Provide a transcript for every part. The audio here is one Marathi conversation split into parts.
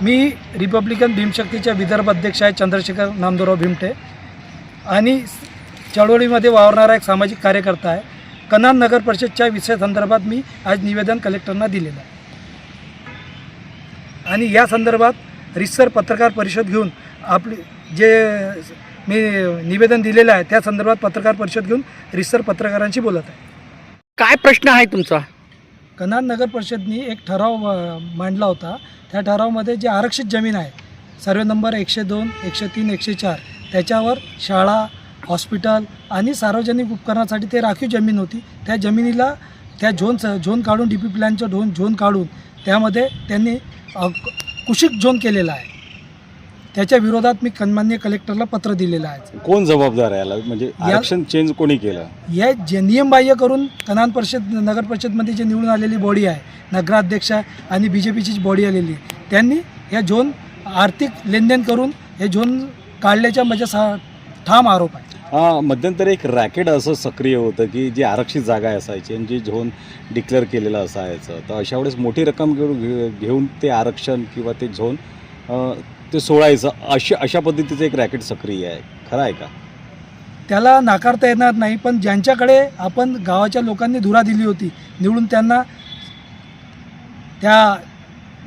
मी रिपब्लिकन भीमशक्तीच्या विदर्भ अध्यक्ष आहे चंद्रशेखर नामदेवराव भिमटे आणि चळवळीमध्ये वावरणारा एक सामाजिक कार्यकर्ता आहे. कन्हान नगर परिषदच्या विषयासंदर्भात मी आज निवेदन कलेक्टरना दिलेलं आहे आणि या संदर्भात रितसर पत्रकार परिषद घेऊन आपली जे मी निवेदन दिलेलं आहे त्या संदर्भात पत्रकार परिषद घेऊन रितसर पत्रकारांशी बोलत आहे. काय प्रश्न आहे तुमचा? कन्हान नगर परिषदनी एक ठराव मांडला होता. त्या ठरावामध्ये जे आरक्षित जमीन आहे सर्वे नंबर 102, 103, 104 त्याच्यावर शाळा, हॉस्पिटल आणि सार्वजनिक उपकरणासाठी ते राखीव जमीन होती. त्या जमिनीला त्या झोन काढून DP प्लॅनचं झोन काढून त्यामध्ये त्यांनी कुशिक झोन केलेला आहे. त्याच्या विरोधात मी सन्माननीय कलेक्टरला पत्र दिलेलं आहे. कोण जबाबदार आहे याला? म्हणजे आरक्षण चेंज कोणी केलं? या जे नियमबाह्य करून कन्हान परिषद नगर परिषदमध्ये जे निवडून आलेली बॉडी आहे, नगराध्यक्ष आणि BJPची बॉडी आलेली आहे, त्यांनी या झोन आर्थिक लेनदेन करून हे झोन काढल्याच्या माझ्या ठाम आरोप आहे. मध्यंतरी एक रॅकेट असं सक्रिय होतं की जी आरक्षित जागा असायची आणि जी झोन डिक्लेअर केलेलं असायचं, तर अशा वेळेस मोठी रक्कम घेऊन ते आरक्षण किंवा ते झोन ते सोडायचं अशा पद्धतीचं एक रॅकेट सक्रिय आहे. खरं आहे का? त्याला नाकारता येणार नाही, पण ज्यांच्याकडे आपण गावाच्या लोकांनी धुरा दिली होती निवडून त्यांना त्या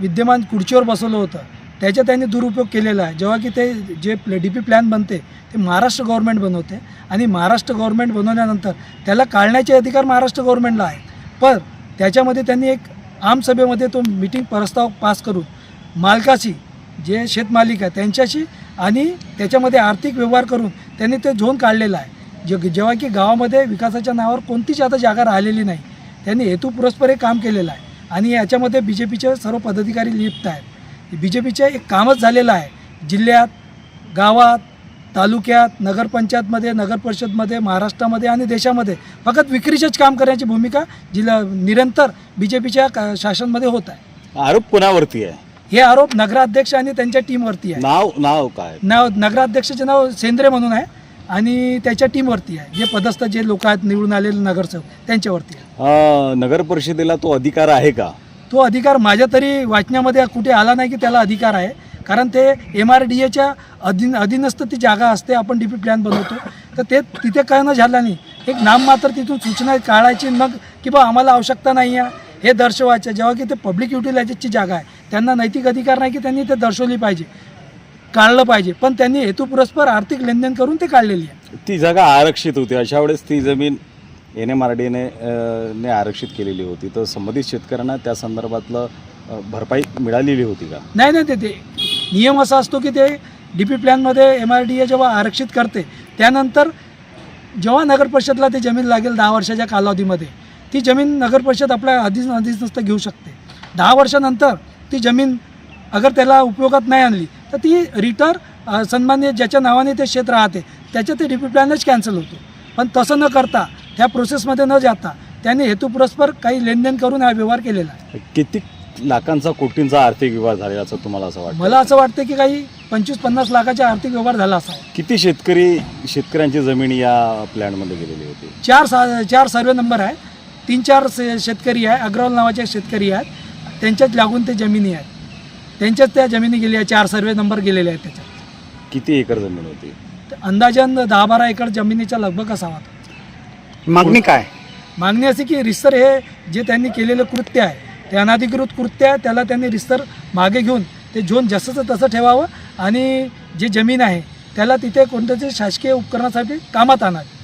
विद्यमान खुर्चीवर बसवलं होतं, त्याचा त्यांनी दुरुपयोग केलेला आहे. जेव्हा की ते जे DP प्लॅन बनते ते महाराष्ट्र गव्हर्नमेंट बनवते आणि महाराष्ट्र गव्हर्नमेंट बनवल्यानंतर त्याला काढण्याचे अधिकार महाराष्ट्र गव्हर्नमेंटला आहेत. पण त्याच्यामध्ये त्यांनी एक आमसभेमध्ये तो मीटिंग प्रस्ताव पास करून मालकाशी, जे शेतमालिक आहे त्यांच्याशी आणि त्याच्यामध्ये आर्थिक व्यवहार करून त्यांनी ते झोन काढलेला आहे. जेव्हा की गावामध्ये विकासाच्या नावावर कोणतीच आता जागा राहिलेली नाही. त्यांनी हेतुपुरस्पर हे काम केलेलं आहे आणि याच्यामध्ये BJPचे सर्व पदाधिकारी लिप्त आहेत. BJPचे एक कामच झालेलं आहे. जिल्ह्यात, गावात, तालुक्यात, नगरपंचायतमध्ये, नगर परिषदमध्ये, महाराष्ट्रामध्ये आणि देशामध्ये फक्त विक्रीचेच काम करण्याची भूमिका निरंतर BJPच्या शासनमध्ये होत आहे. आरोप कोणावरती आहे? हे आरोप नगराध्यक्ष आणि त्यांच्या टीमवरती आहे. नाव काय? नगराध्यक्षाचे नाव सेंद्रे म्हणून आहे आणि त्याच्या टीमवरती आहे. जे पदस्थ जे लोक आहेत निवडून आलेले नगरसेवक त्यांच्यावरती आहे. नगर परिषदेला तो अधिकार आहे का? तो अधिकार माझ्या तरी वाचण्यामध्ये कुठे आला नाही की त्याला अधिकार आहे. कारण ते MRDAच्या अधीनस्थ ती जागा असते. आपण DP प्लॅन बनवतो तर ते तिथे काय न झालं नाही. एक नाममात्र तिथून सूचना काढायची मग की बा आम्हाला आवश्यकता नाही आहे हे दर्शवायचं. जेव्हा की ते पब्लिक युटिलायझेशनची जागा आहे त्यांना नैतिक अधिकार नाही की त्यांनी ते दर्शवली पाहिजे, काढलं पाहिजे. पण त्यांनी हेतुपुरस्पर आर्थिक लेनदेन करून ते काढलेली आहे. ती जागा आरक्षित होती, अशा वेळेस ती जमीन NMRDA आरक्षित केलेली होती, तर संबंधित शेतकऱ्यांना त्या संदर्भातलं भरपाई मिळालेली होती का? नाही, ते नियम असा असतो की ते DP प्लॅनमध्ये MRDA जेव्हा आरक्षित करते त्यानंतर जेव्हा नगर परिषदला ती जमीन लागेल 10 वर्षाच्या कालावधीमध्ये ती जमीन नगर परिषद आपल्या अधीनस्थ घेऊ शकते. 10 वर्षानंतर ती जमीन अगर त्याला उपयोगात नाही आणली तर ती रिटर्न सन्मान्य ज्याच्या नावाने ते शेत राहते त्याच्या ते DP प्लॅनच कॅन्सल होतो. पण तसं न करता त्या प्रोसेसमध्ये न जाता त्यांनी हेतुपुरस्पर काही लेनदेन करून हा व्यवहार केलेला आहे. किती लाखांचा, कोटींचा आर्थिक व्यवहार झालेला असं तुम्हाला असं वाटतं? मला असं वाटतं की काही 25-50 लाखाचा आर्थिक व्यवहार झाला असावा. किती शेतकऱ्यांची जमीन या प्लॅनमध्ये गेलेली होती? 4 सर्वे नंबर आहे. 3-4 शेतकरी आहे. अग्रवाल नावाचे शेतकरी आहेत, त्यांच्याच लागून ते जमिनी आहेत. त्यांच्याच त्या जमिनी गेल्या 4 सर्वे नंबर गेलेले आहेत. त्याच्यात किती एकर जमीन होती? अंदाजान 10-12 एकर जमिनीचा लगभग असावा. मागणी काय? मागणी अशी की रितसर हे जे त्यांनी केलेलं कृत्य आहे ते अनधिकृत कृत्य आहे. त्याला त्यांनी रितसर मागे घेऊन ते झोन जसंचं तसं ठेवावं आणि जे जमीन आहे त्याला तिथे कोणत्याही शासकीय उपकरणासाठी कामात आणावे.